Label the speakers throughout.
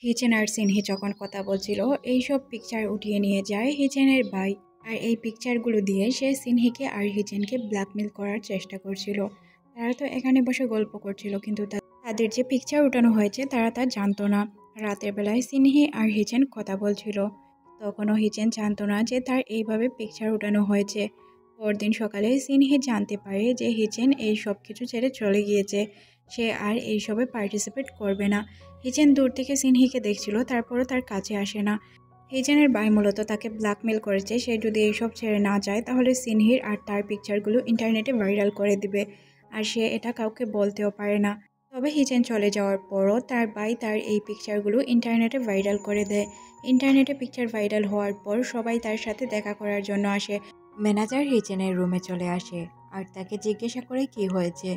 Speaker 1: হিচেন আর সিনহি যখন কথা বলছিল এইসব পিকচার উঠিয়ে নিয়ে যায় হিচেনের ভাই। আর এই পিকচারগুলো দিয়ে সে সিনহিকে আর হিচেনকে ব্ল্যাকমেল করার চেষ্টা করছিল। তারা তো এখানে বসে গল্প করছিল, কিন্তু তাদের যে পিকচার উঠানো হয়েছে তারা তা জানতো না। রাতের বেলায় সিনহি আর হিচেন কথা বলছিল, তখনও হিচেন জানতো না যে তার এইভাবে পিকচার উঠানো হয়েছে। পরদিন সকালে সিনহি জানতে পারে যে হিচেন এই সব কিছু ছেড়ে চলে গিয়েছে, সে আর এইসবে পার্টিসিপেট করবে না। হিচেন দূর থেকে সিনহিকে দেখছিল, তারপরও তার কাছে আসে না। হিচেনের ভাই মূলত তাকে ব্ল্যাকমেল করেছে, সে যদি এইসব ছেড়ে না যায় তাহলে সিনহির আর তার পিকচারগুলো ইন্টারনেটে ভাইরাল করে দিবে, আর সে এটা কাউকে বলতেও পারে না। তবে হিচেন চলে যাওয়ার পরও তার ভাই তার এই পিকচারগুলো ইন্টারনেটে ভাইরাল করে দেয়। ইন্টারনেটে পিকচার ভাইরাল হওয়ার পর সবাই তার সাথে দেখা করার জন্য আসে। ম্যানেজার হিচেনের রুমে চলে আসে আর তাকে জিজ্ঞাসা করে কি হয়েছে।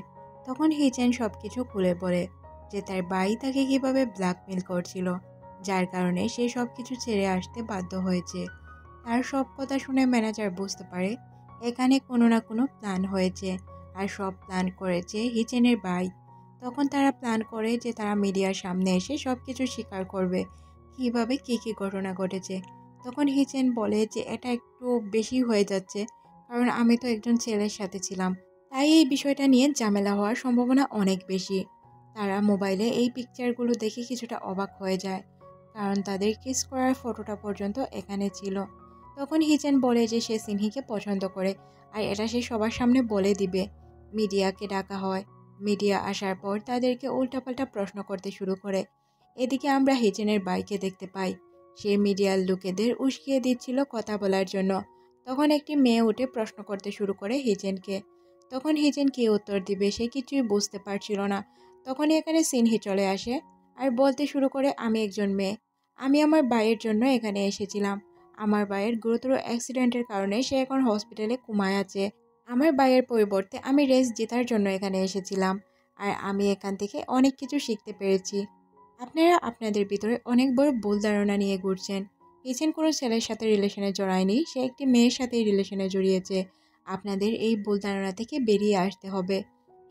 Speaker 1: তখন হিচেন সব কিছু খুলে বলে যে তার ভাই তাকে কিভাবে ব্ল্যাকমেল করছিল, যার কারণে সে সব কিছু ছেড়ে আসতে বাধ্য হয়েছে। তার সব কথা শুনে ম্যানেজার বুঝতে পারে এখানে কোনো না কোনো প্ল্যান হয়েছে, আর সব প্ল্যান করেছে হিচেনের ভাই। তখন তারা প্ল্যান করে যে তারা মিডিয়ার সামনে এসে সব কিছু স্বীকার করবে কিভাবে কী কী ঘটনা ঘটেছে। তখন হিচেন বলে যে এটা একটু বেশি হয়ে যাচ্ছে, কারণ আমি তো একজন ছেলের সাথে ছিলাম, তাই এই বিষয়টা নিয়ে ঝামেলা হওয়ার সম্ভাবনা অনেক বেশি। তারা মোবাইলে এই পিকচারগুলো দেখে কিছুটা অবাক হয়ে যায়, কারণ তাদের কিস করার ফটোটা পর্যন্ত এখানে ছিল। তখন হিচেন বলে যে সে সিনহিকে পছন্দ করে, আর এটা সে সবার সামনে বলে দিবে। মিডিয়াকে ডাকা হয়। মিডিয়া আসার পর তাদেরকে উল্টাপাল্টা প্রশ্ন করতে শুরু করে। এদিকে আমরা হিচেনের বাইকে দেখতে পাই, সে মিডিয়ার লোকেদের উস্কিয়ে দিচ্ছিল কথা বলার জন্য। তখন একটি মেয়ে উঠে প্রশ্ন করতে শুরু করে হিচেনকে। তখন হিচেন কী উত্তর দিবে সে কিছুই বুঝতে পারছিল না। তখনই এখানে সিনহি চলে আসে আর বলতে শুরু করে, আমি একজন মেয়ে, আমি আমার ভাইয়ের জন্য এখানে এসেছিলাম। আমার ভাইয়ের গুরুতর অ্যাক্সিডেন্টের কারণে সে এখন হসপিটালে ঘুমায় আছে। আমার ভাইয়ের পরিবর্তে আমি রেস জেতার জন্য এখানে এসেছিলাম, আর আমি এখান থেকে অনেক কিছু শিখতে পেরেছি। আপনারা আপনাদের ভিতরে অনেক বড় ভুল ধারণা নিয়ে ঘুরছেন। হিচেন কোনো ছেলের সাথে রিলেশনে জড়ায়নি, সে একটি মেয়ের সাথেই রিলেশনে জড়িয়েছে। আপনাদের এই ভুল ধারণা থেকে বেরিয়ে আসতে হবে।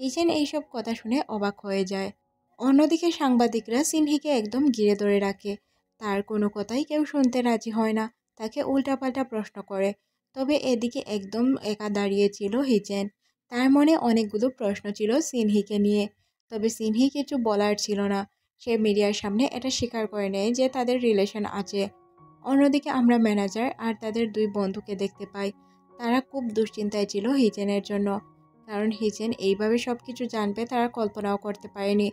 Speaker 1: হিচেন এইসব কথা শুনে অবাক হয়ে যায়। অন্যদিকে সাংবাদিকরা সিনহিকে একদম ঘিরে ধরে রাখে। তার কোনো কথাই কেউ শুনতে রাজি হয় না, তাকে উল্টাপাল্টা প্রশ্ন করে। তবে এদিকে একদম একা দাঁড়িয়েছিল হিচেন। তার মনে অনেকগুলো প্রশ্ন ছিল সিনহিকে নিয়ে, তবে সিনহি কিছু বলার ছিল না। সে মিডিয়ার সামনে এটা স্বীকার করে নেয় যে তাদের রিলেশন আছে। অন্যদিকে আমরা ম্যানেজার আর তাদের দুই বন্ধুকে দেখতে পাই। তারা খুব দুশ্চিন্তায় ছিল হিচেনের জন্য, কারণ হিচেন এইভাবে সব কিছু জানবে তারা কল্পনাও করতে পারেনি।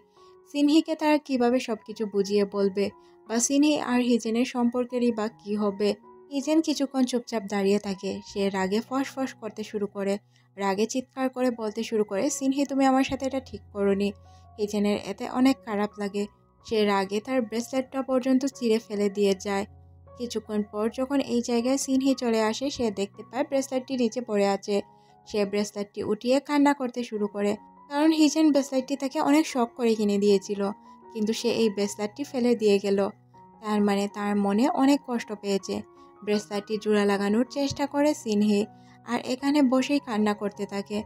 Speaker 1: সিনহিকে তারা কিভাবে সব কিছু বুঝিয়ে বলবে, বা সিনহি আর হিচেনের সম্পর্কেরই বা কী হবে। হিচেন কিছুক্ষণ চুপচাপ দাঁড়িয়ে থাকে, সে রাগে ফস করতে শুরু করে। রাগে চিৎকার করে বলতে শুরু করে, সিনহি তুমি আমার সাথে এটা ঠিক করোনি। হিচেনের এতে অনেক খারাপ লাগে, সে রাগে তার ব্রেসলেটটা পর্যন্ত ছিঁড়ে ফেলে দিয়ে যায়। কিছুক্ষণ পর যখন এই জায়গায় সিনহি চলে আসে, সে দেখতে পায় ব্রেসলেটটি নিচে পড়ে আছে। সে ব্রেসলেটটি উঠিয়ে কান্না করতে শুরু করে, কারণ হিচেন ব্রেসলেটটি তাকে অনেক শখ করে কিনে দিয়েছিল, কিন্তু সে এই ব্রেসলেটটি ফেলে দিয়ে গেল। তার মানে তার মনে অনেক কষ্ট পেয়েছে। ব্রেসলেটটি জোড়া লাগানোর চেষ্টা করে সিনহি, আর এখানে বসেই কান্না করতে থাকে,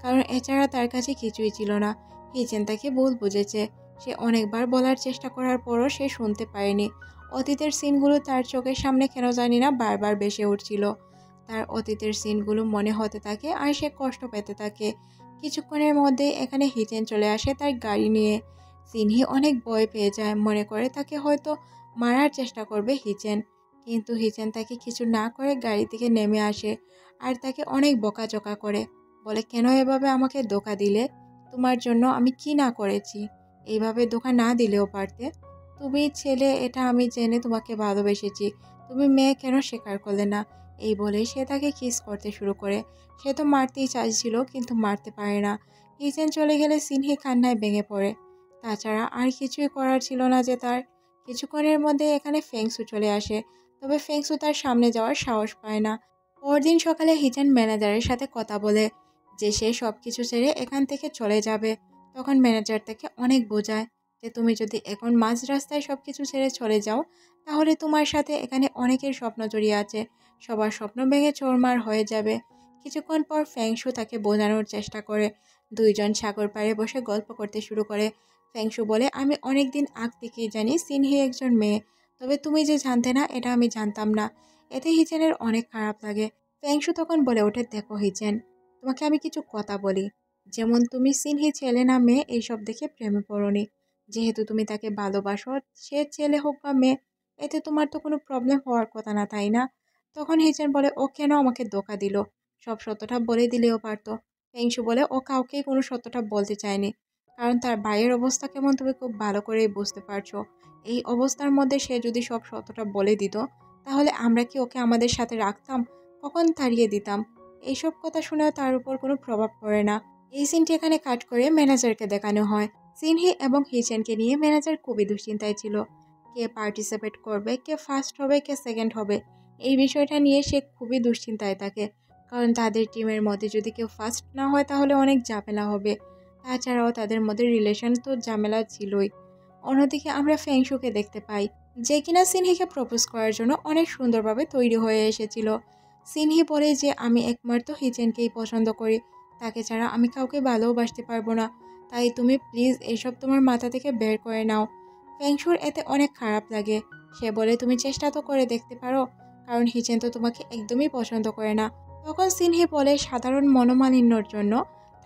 Speaker 1: কারণ এছাড়া তার কাছে কিছুই ছিল না। হিচেন তাকে ভুল বুঝেছে। সে অনেকবার বলার চেষ্টা করার পরও সে শুনতে পায়নি। অতীতের সিনগুলো তার চোখের সামনে কেন জানি না বারবার ভেসে উঠছিল। তার অতীতের সিনগুলো মনে হতে থাকে আর সে কষ্ট পেতে থাকে। কিছুক্ষণের মধ্যেই এখানে হিচেন চলে আসে তার গাড়ি নিয়ে। সিনহি অনেক ভয় পেয়ে যায়, মনে করে তাকে হয়তো মারার চেষ্টা করবে হিচেন, কিন্তু হিচেন তাকে কিছু না করে গাড়ি থেকে নেমে আসে আর তাকে অনেক বকাঝকা করে। বলে, কেন এভাবে আমাকে ধোঁকা দিলে? তোমার জন্য আমি কি না করেছি? এইভাবে ধোঁকা না দিলেও পারতে। তুমি ছেলে এটা আমি জেনে তোমাকে ভালোবেসেছি, তুমি মেয়ে কেন স্বীকার করলে না? এই বলে সে তাকে কিস করতে শুরু করে। সে তো মারতেই চাইছিল, কিন্তু মারতে পারে না। হিচেন চলে গেলে সিনহি কান্নায় ভেঙে পড়ে। তাছাড়া আর কিছুই করার ছিল না যে তার। কিছুক্ষণের মধ্যে এখানে ফেংসু চলে আসে, তবে ফেংসু তার সামনে যাওয়ার সাহস পায় না। পরদিন সকালে হিচেন ম্যানেজারের সাথে কথা বলে যে সে সব কিছু ছেড়ে এখান থেকে চলে যাবে। তখন ম্যানেজার তাকে অনেক বোঝায় যে তুমি যদি এখন মাঝ রাস্তায় সব কিছু ছেড়ে চলে যাও, তাহলে তোমার সাথে এখানে অনেকের স্বপ্ন জড়িয়ে আছে, সবার স্বপ্ন ভেঙে চোরমার হয়ে যাবে। কিছুক্ষণ পর ফেংশু তাকে বোঝানোর চেষ্টা করে। দুইজন সাগর পাড়ে বসে গল্প করতে শুরু করে। ফেংশু বলে, আমি অনেক দিন আগ থেকেই জানি সিনহি একজন মেয়ে, তবে তুমি যে জানতে না এটা আমি জানতাম না। এতে হিচেনের অনেক খারাপ লাগে। ফেংশু তখন বলে ওঠে, দেখো হিচেন, তোমাকে আমি কিছু কথা বলি। যেমন তুমি সিনহি ছেলে না মেয়ে এইসব দেখে প্রেমে পড়োনি। যেহেতু তুমি তাকে ভালোবাসো, সে ছেলে হোক বা মেয়ে, এতে তোমার তো কোনো প্রবলেম হওয়ার কথা না, তাই না? তখন হিচেন বলে, ও কেন আমাকে ধোঁকা দিল? সব সত্যটা বলে দিলেও পারতো। ফেংশু বলে, ও কাউকেই কোনো সত্যটা বলতে চায়নি, কারণ তার ভাইয়ের অবস্থা কেমন তুমি খুব ভালো করেই বুঝতে পারছো। এই অবস্থার মধ্যে সে যদি সব সত্যটা বলে দিত, তাহলে আমরা কি ওকে আমাদের সাথে রাখতাম? কখন তাড়িয়ে দিতাম? এইসব কথা শুনেও তার উপর কোনো প্রভাব পড়ে না। এই সিনটি এখানে কাট করে ম্যানেজারকে দেখানো হয়। সিনহি এবং হিচেনকে নিয়ে ম্যানেজার খুবই দুশ্চিন্তায় ছিল। কে পার্টিসিপেট করবে, কে ফার্স্ট হবে, কে সেকেন্ড হবে, এই বিষয়টা নিয়ে সে খুবই দুশ্চিন্তায় থাকে। কারণ তাদের টিমের মধ্যে যদি কেউ ফার্স্ট না হয় তাহলে অনেক ঝামেলা হবে। তাছাড়াও তাদের মধ্যে রিলেশন তো ঝামেলা ছিলই। অন্যদিকে আমরা ফেংশুকে দেখতে পাই, যে কিনা সিনহিকে প্রপোজ করার জন্য অনেক সুন্দরভাবে তৈরি হয়ে এসেছিল। সিনহি বলে যে আমি একমাত্র হিচেনকেই পছন্দ করি, তাকে ছাড়া আমি কাউকে ভালোবাসতে পারবো না, তাই তুমি প্লিজ এসব তোমার মাথা থেকে বের করে নাও। ফেংশুর এতে অনেক খারাপ লাগে। সে বলে, তুমি চেষ্টা তো করে দেখতে পারো, কারণ হিচেন তো তোমাকে একদমই পছন্দ করে না। তখন সিনহি বলে, সাধারণ মনোমালিন্যর জন্য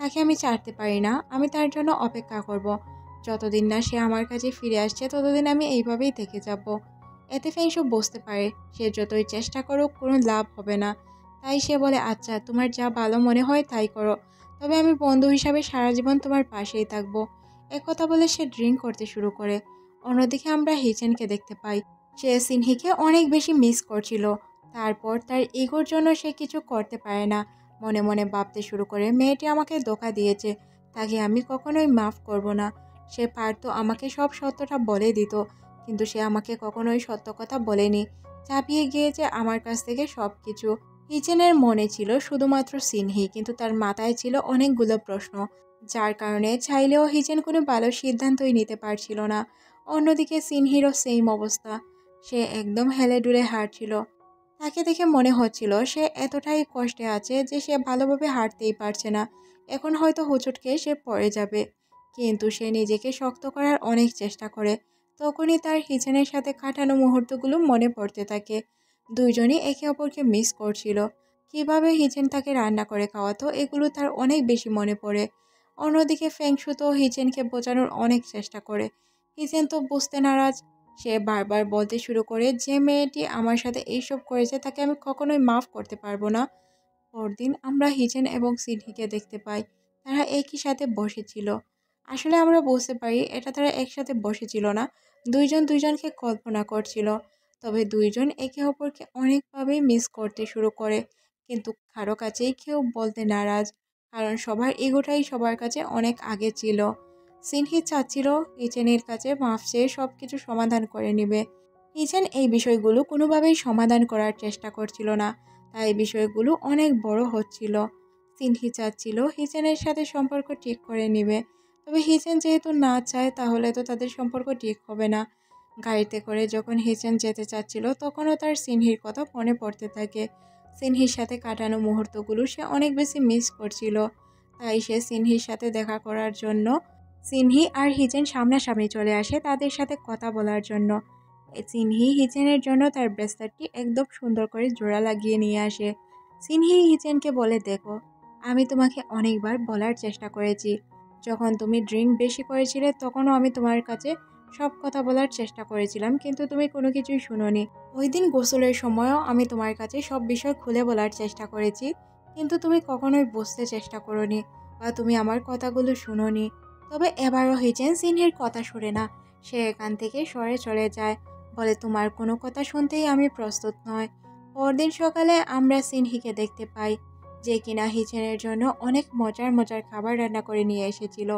Speaker 1: তাকে আমি ছাড়তে পারি না, আমি তার জন্য অপেক্ষা করব। যতদিন না সে আমার কাছে ফিরে আসছে ততদিন আমি এইভাবেই থেকে যাব। এতে ফেংশু বুঝতে পারে সে যতই চেষ্টা করুক কোনো লাভ হবে না। তাই সে বলে, আচ্ছা তোমার যা ভালো মনে হয় তাই করো, তবে আমি বন্ধু হিসাবে সারা জীবন তোমার পাশেই থাকবো। একথা বলে সে ড্রিঙ্ক করতে শুরু করে। অন্যদিকে আমরা হিচেনকে দেখতে পাই, সে সিনহিকে অনেক বেশি মিস করছিল। তারপর তার ইগোর জন্য সে কিছু করতে পারে না। মনে মনে ভাবতে শুরু করে, মেয়েটি আমাকে ধোঁকা দিয়েছে, তাকে আমি কখনোই মাফ করব না। সে পারতো আমাকে সব সত্যটা বলে দিত, কিন্তু সে আমাকে কখনোই সত্য কথা বলেনি, চাপিয়ে গিয়েছে আমার কাছ থেকে সব কিছু। হিচেনের মনে ছিল শুধুমাত্র সিনহি, কিন্তু তার মাথায় ছিল অনেকগুলো প্রশ্ন, যার কারণে চাইলেও হিচেন কোনো ভালো সিদ্ধান্তই নিতে পারছিল না। অন্যদিকে সিনহিরও সেম অবস্থা, সে একদম হেলে দুলে হাঁটছিল। তাকে দেখে মনে হচ্ছিল সে এতটাই কষ্টে আছে যে সে ভালোভাবে হাঁটতেই পারছে না, এখন হয়তো হোঁচট খেয়ে সে পড়ে যাবে। কিন্তু সে নিজেকে শক্ত করার অনেক চেষ্টা করে। তখনই তার হিচেনের সাথে কাটানো মুহূর্তগুলো মনে পড়তে থাকে। দুইজনই একে অপরকে মিস করছিল। কিভাবে হিচেন তাকে রান্না করে খাওয়াতো এগুলো তার অনেক বেশি মনে পড়ে। অন্যদিকে ফেংশু তো হিচেনকে বোঝানোর অনেক চেষ্টা করে। হিচেন তো বুঝতে নারাজ। সে বারবার বলতে শুরু করে, যে মেয়েটি আমার সাথে এইসব করেছে তাকে আমি কখনোই মাফ করতে পারবো না। পরদিন আমরা হিচেন এবং সিনহিকে দেখতে পাই, তারা একই সাথে বসেছিল। আসলে আমরা বুঝতে পারি এটা তারা একসাথে বসেছিল না, দুইজন দুইজনকে কল্পনা করছিল। তবে দুইজন একে অপরকে অনেকভাবেই মিস করতে শুরু করে, কিন্তু কারো কাছেই কেউ বলতে নারাজ, কারণ সবার ইগোটাই সবার কাছে অনেক আগে ছিল। সিনহি চাচ্ছিল হিচেনের কাছে মাফ চেয়ে সব কিছু সমাধান করে নেবে। হিচেন এই বিষয়গুলো কোনোভাবেই সমাধান করার চেষ্টা করছিল না, তাই বিষয়গুলো অনেক বড় হচ্ছিল। সিনহি চাচ্ছিল হিচেনের সাথে সম্পর্ক ঠিক করে নেবে, তবে হিচেন যেহেতু না চায় তাহলে তো তাদের সম্পর্ক ঠিক হবে না। গাড়িতে করে যখন হিচেন যেতে চাচ্ছিল তখনও তার সিনহির কথা মনে পড়তে থাকে। সিনহির সাথে কাটানো মুহূর্তগুলো সে অনেক বেশি মিস করছিল। তাই সে সিনহির সাথে দেখা করার জন্য, সিনহি আর হিচেন সামনাসামনি চলে আসে তাদের সাথে কথা বলার জন্য। সিনহি হিচেনের জন্য তার ব্রেসলেটটি একদম সুন্দর করে জোড়া লাগিয়ে নিয়ে আসে। সিনহি হিচেনকে বলে, দেখো, আমি তোমাকে অনেকবার বলার চেষ্টা করেছি, যখন তুমি ড্রিঙ্ক বেশি করেছিলে তখনও আমি তোমার কাছে সব কথা বলার চেষ্টা করেছিলাম, কিন্তু তুমি কোনো কিছুই শুনোনি। ওই দিন গোসলের সময়ও আমি তোমার কাছে সব বিষয় খুলে বলার চেষ্টা করেছি, কিন্তু তুমি কখনোই বুঝতে চেষ্টা করোনি বা তুমি আমার কথাগুলো শুনোনি। তবে এবারও হিচেন সিনহির কথা শুনে না, সে এখান থেকে সরে চলে যায়, বলে তোমার কোনো কথা শুনতেই আমি প্রস্তুত নয়। পরদিন সকালে আমরা সিনহিকে দেখতে পাই, যে কিনা হিচেনের জন্য অনেক মজার মজার খাবার রান্না করে নিয়ে এসেছিল।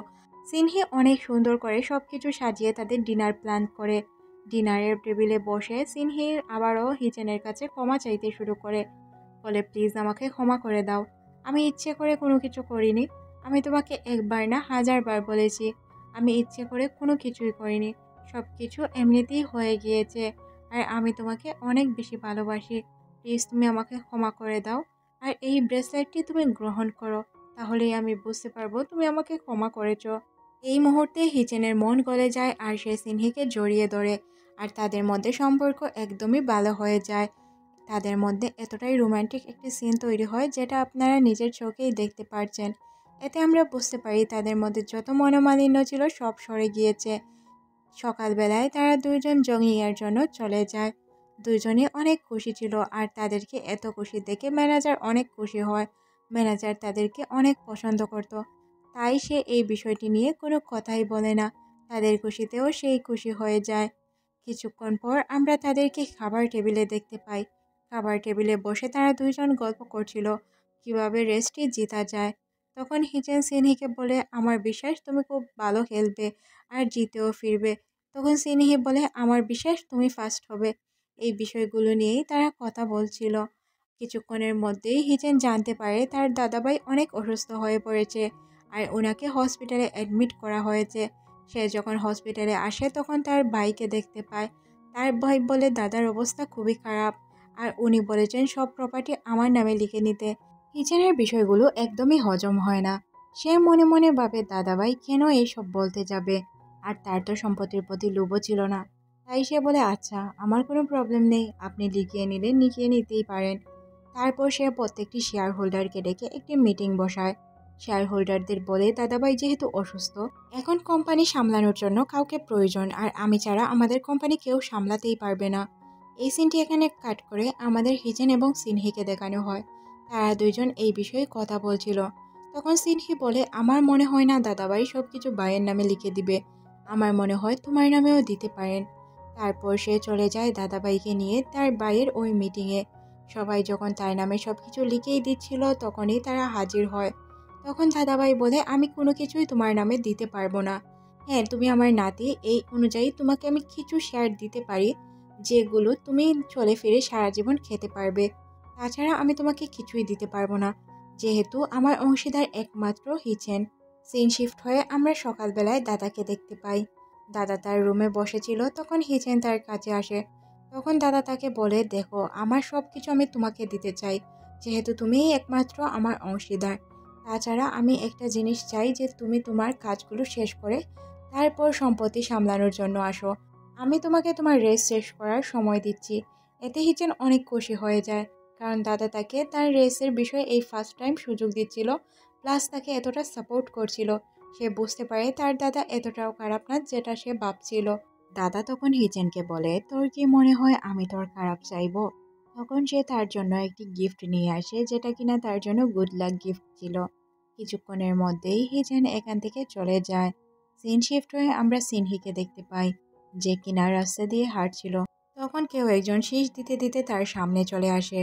Speaker 1: সিনহি অনেক সুন্দর করে সবকিছু সাজিয়ে তাদের ডিনার প্ল্যান করে। ডিনারের টেবিলে বসে সিনহি আবারও হিচেনের কাছে ক্ষমা চাইতে শুরু করে, বলে, প্লিজ আমাকে ক্ষমা করে দাও, আমি ইচ্ছে করে কোনো কিছু করিনি, আমি তোমাকে একবার না হাজারবার বলেছি, আমি ইচ্ছে করে কোনো কিছুই করিনি, সব কিছু এমনিতেই হয়ে গিয়েছে, আর আমি তোমাকে অনেক বেশি ভালোবাসি, প্লিজ তুমি আমাকে ক্ষমা করে দাও, আর এই ব্রেসলেটটি তুমি গ্রহণ করো, তাহলেই আমি বুঝতে পারবো তুমি আমাকে ক্ষমা করেছো। এই মুহূর্তে হিচেনের মন গলে যায় আর সে সিনহিকে জড়িয়ে ধরে, আর তাদের মধ্যে সম্পর্ক একদমই ভালো হয়ে যায়। তাদের মধ্যে এতটাই রোমান্টিক একটি সিন তৈরি হয় যেটা আপনারা নিজের চোখেই দেখতে পারছেন। এতে আমরা বুঝতে পারি তাদের মধ্যে যত মনোমালিন্য ছিল সব সরে গিয়েছে। সকালবেলায় তারা দুইজন জগিংয়ের জন্য চলে যায়। দুইজনই অনেক খুশি ছিল আর তাদেরকে এত খুশি দেখে ম্যানেজার অনেক খুশি হয়। ম্যানেজার তাদেরকে অনেক পছন্দ করত, তাই সে এই বিষয়টি নিয়ে কোনো কথাই বলে না। তাদের খুশিতেও সেই খুশি হয়ে যায়। কিছুক্ষণ পর আমরা তাদেরকে খাবার টেবিলে দেখতে পাই। খাবার টেবিলে বসে তারা দুইজন গল্প করছিল কিভাবে রেসটি জেতা যায়। তখন হিচেন সিনহিকে বলে, আমার বিশ্বাস তুমি খুব ভালো খেলবে আর জিতেও ফিরবে। তখন সিনহি বলে, আমার বিশ্বাস তুমি ফার্স্ট হবে। এই বিষয়গুলো নিয়েই তারা কথা বলছিল। কিছুক্ষণের মধ্যেই হিচেন জানতে পারে তার দাদাভাই অনেক অসুস্থ হয়ে পড়েছে আর ওনাকে হসপিটালে অ্যাডমিট করা হয়েছে। সে যখন হসপিটালে আসে তখন তার ভাইকে দেখতে পায়। তার ভাই বলে দাদার অবস্থা খুবই খারাপ আর উনি বলেছেন সব প্রপার্টি আমার নামে লিখে নিতে। হিচেনের বিষয়গুলো একদমই হজম হয় না। সে মনে মনে ভাবে দাদাভাই কেন এইসব বলতে যাবে, আর তার তো সম্পত্তির প্রতি লোভও ছিল না। তাই সে বলে, আচ্ছা আমার কোনো প্রবলেম নেই, আপনি লিখিয়ে নিলে লিখিয়ে নিতেই পারেন। তারপর সে প্রত্যেকটি শেয়ার হোল্ডারকে ডেকে একটি মিটিং বসায়। শেয়ার হোল্ডারদের বলে, দাদাভাই যেহেতু অসুস্থ, এখন কোম্পানি সামলানোর জন্য কাউকে প্রয়োজন, আর আমি ছাড়া আমাদের কোম্পানি কেউ সামলাতেই পারবে না। এই সিনটি এখানে কাট করে আমাদের হিচেন এবং সিনহিকে দেখানো হয়। তারা দুইজন এই বিষয়ে কথা বলছিল। তখন সিনহি বলে, আমার মনে হয় না দাদাভাই সব কিছু ভাইয়ের নামে লিখে দিবে, আমার মনে হয় তোমার নামেও দিতে পারেন। তারপর সে চলে যায় দাদাভাইকে নিয়ে তার ভাইয়ের ওই মিটিংয়ে। সবাই যখন তার নামে সব কিছু লিখেই দিচ্ছিল তখনই তারা হাজির হয়। তখন দাদাভাই বলে, আমি কোনো কিছুই তোমার নামে দিতে পারবো না। হ্যাঁ, তুমি আমার নাতি, এই অনুযায়ী তোমাকে আমি কিছু শেয়ার দিতে পারি যেগুলো তুমি চলে ফিরে সারা জীবন খেতে পারবে। তাছাড়া আমি তোমাকে কিছুই দিতে পারবো না, যেহেতু আমার অংশীদার একমাত্র হিচেন। সিন শিফট হয়ে আমরা সকালবেলায় দাদাকে দেখতে পাই। দাদা তার রুমে বসেছিল, তখন হিচেন তার কাছে আসে। তখন দাদা তাকে বলে, দেখো আমার সব কিছু আমি তোমাকে দিতে চাই, যেহেতু তুমিই একমাত্র আমার অংশীদার। তাছাড়া আমি একটা জিনিস চাই যে তুমি তোমার কাজগুলো শেষ করে তারপর সম্পত্তি সামলানোর জন্য আসো। আমি তোমাকে তোমার রেস শেষ করার সময় দিচ্ছি। এতে হিচেন অনেক খুশি হয়ে যায়, কারণ দাদা তাকে তার রেসের বিষয়ে এই ফার্স্ট টাইম সুযোগ দিচ্ছিল, প্লাস তাকে এতটা সাপোর্ট করছিল। সে বুঝতে পারে তার দাদা এতটাও খারাপ না যেটা সে ভাবছিল। দাদা তখন হিচেনকে বলে, তোর কি মনে হয় আমি তোর খারাপ চাইবো? তখন সে তার জন্য একটি গিফট নিয়ে আসে, যেটা কিনা তার জন্য গুড লাক গিফট ছিল। কিছুক্ষণের মধ্যেই হিচেন এখান থেকে চলে যায়। সিন শিফট হয়ে আমরা সিনহিকে দেখতে পাই, যে কিনা রাস্তা দিয়ে হাঁটছিল। তখন কেউ একজন শীষ দিতে দিতে তার সামনে চলে আসে।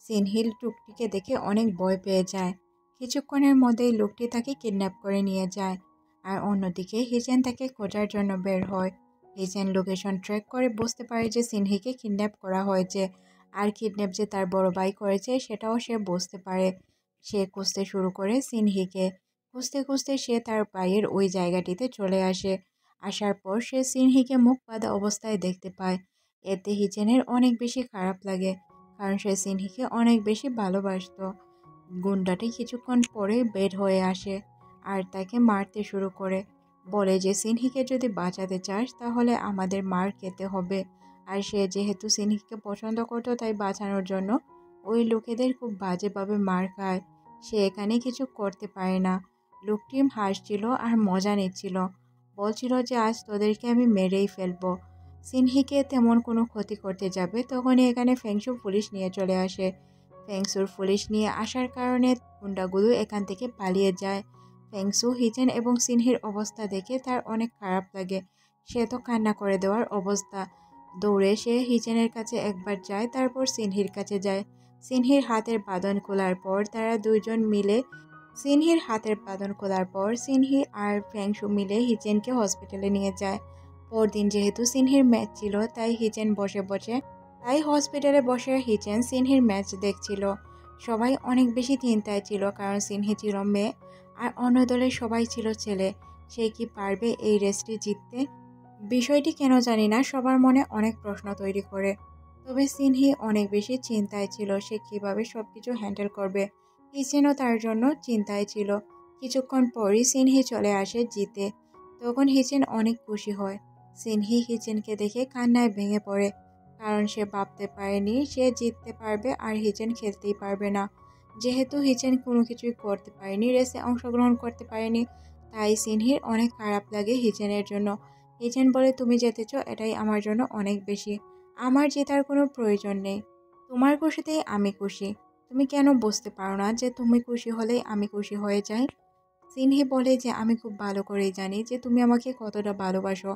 Speaker 1: সিনহিল টুকটিকে দেখে অনেক ভয় পেয়ে যায়। কিছুক্ষণের মধ্যেই লোকটি তাকে কিডন্যাপ করে নিয়ে যায়। আর অন্যদিকে হিচেন তাকে খোঁজার জন্য বের হয়। হিচেন লোকেশন ট্র্যাক করে বুঝতে পারে যে সিনহিকে কিডন্যাপ করা হয়েছে, আর কিডন্যাপ যে তার বড় ভাই করেছে সেটাও সে বুঝতে পারে। সে খুঁজতে শুরু করে সিনহিকে। খুঁজতে খুঁজতে সে তার ভাইয়ের ওই জায়গাটিতে চলে আসে। আসার পর সে সিনহিকে মুখ বাঁধা অবস্থায় দেখতে পায়। এতে হিচেনের অনেক বেশি খারাপ লাগে, কারণ সে সিনহিকে অনেক বেশি ভালোবাসতো। গুন্ডাটি কিছুক্ষণ পরে বের হয়ে আসে আর তাকে মারতে শুরু করে। বলে যে সিনহিকে যদি বাঁচাতে চাস তাহলে আমাদের মার খেতে হবে। আর সে যেহেতু সিনহিকে পছন্দ করতো তাই বাঁচানোর জন্য ওই লোকেদের খুব বাজেভাবে মার খায়। সে এখানে কিছু করতে পারে না। লোকটি হাসছিল আর মজা নিচ্ছিল, বলছিল যে আজ তোদেরকে আমি মেরেই ফেলবো। সিনহিকে তেমন কোনো ক্ষতি করতে যাবে তখনই এখানে ফেংশু পুলিশ নিয়ে চলে আসে। ফেংসুর পুলিশ নিয়ে আসার কারণে গুন্ডাগুলো এখান থেকে পালিয়ে যায়। ফেংসু হিচেন এবং সিনহির অবস্থা দেখে তার অনেক খারাপ লাগে। সে তো কান্না করে দেওয়ার অবস্থা। দৌড়ে সে হিচেনের কাছে একবার যায়, তারপর সিনহির কাছে যায়। সিনহির হাতের বাঁধন খোলার পর তারা দুইজন মিলে সিনহি আর ফেংশু মিলে হিচেনকে হসপিটালে নিয়ে যায়। পরদিন যেহেতু সিনহির ম্যাচ ছিল তাই হসপিটালে বসে হিচেন সিনহির ম্যাচ দেখছিল। সবাই অনেক বেশি চিন্তায় ছিল, কারণ সিনহি ছিল মেয়ে আর অন্য দলের সবাই ছিল ছেলে। সে কি পারবে এই রেসটি জিততে? বিষয়টি কেন জানি না সবার মনে অনেক প্রশ্ন তৈরি করে। তবে সিনহি অনেক বেশি চিন্তায় ছিল সে কিভাবে সবকিছু হ্যান্ডেল করবে। হিচেনও তার জন্য চিন্তায় ছিল। কিছুক্ষণ পরই সিনহি চলে আসে জিতে। তখন হিচেন অনেক খুশি হয়। সিনহি হিচেনকে দেখে কান্নায় ভেঙে পড়ে, কারণ সে ভাবতে পারেনি সে জিততে পারবে আর হিচেন খেলতেই পারবে না। যেহেতু হিচেন কোনো কিছুই করতে পারেনি, রেসে অংশগ্রহণ করতে পারেনি, তাই সিনহির অনেক খারাপ লাগে হিচেনের জন্য। হিচেন বলে, তুমি জিতেছো এটাই আমার জন্য অনেক বেশি, আমার জেতার কোনো প্রয়োজন নেই। তোমার খুশিতেই আমি খুশি। তুমি কেন বুঝতে পারো না যে তুমি খুশি হলেই আমি খুশি হয়ে যাই? সিনহি বলে যে আমি খুব ভালো করেই জানি যে তুমি আমাকে কতটা ভালোবাসো।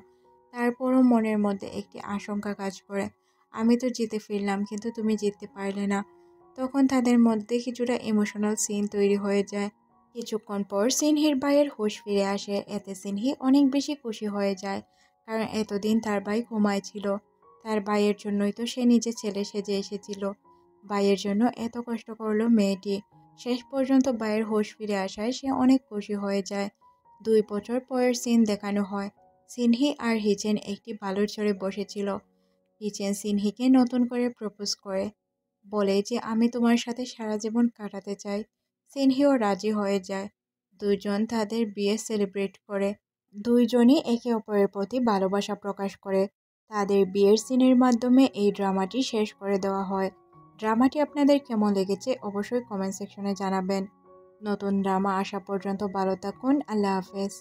Speaker 1: তারপরও মনের মধ্যে একটি আশঙ্কা কাজ করে, আমি তো জিতে ফিরলাম কিন্তু তুমি জিততে পারলে না। তখন তাদের মধ্যে কিছুটা ইমোশনাল সিন তৈরি হয়ে যায়। কিছুক্ষণ পর সিনহির ভাইয়ের হুঁশ ফিরে আসে, এতে সিনহি অনেক বেশি খুশি হয়ে যায়, কারণ এতদিন তার ভাই ঘুমায় ছিল। তার ভাইয়ের জন্যই তো সে নিজে ছেলে সেজে এসেছিল। ভাইয়ের জন্য এত কষ্ট করলো মেয়েটি, শেষ পর্যন্ত ভাইয়ের হুঁশ ফিরে আসায় সে অনেক খুশি হয়ে যায়। 2 বছর পরের সিন দেখানো হয়। সিনহি আর হিচেন একটি বালুর চরে বসেছিল। হিচেন সিনহিকে নতুন করে প্রপোজ করে, বলে যে আমি তোমার সাথে সারা জীবন কাটাতে চাই। সিনহিও রাজি হয়ে যায়। দুইজন তাদের বিয়ে সেলিব্রেট করে। দুইজনই একে অপরের প্রতি ভালোবাসা প্রকাশ করে। তাদের বিয়ের সিনের মাধ্যমে এই ড্রামাটি শেষ করে দেওয়া হয়। ড্রামাটি আপনাদের কেমন লেগেছে অবশ্যই কমেন্ট সেকশনে জানাবেন। নতুন ড্রামা আসা পর্যন্ত ভালো থাকুন। আল্লাহ হাফেজ।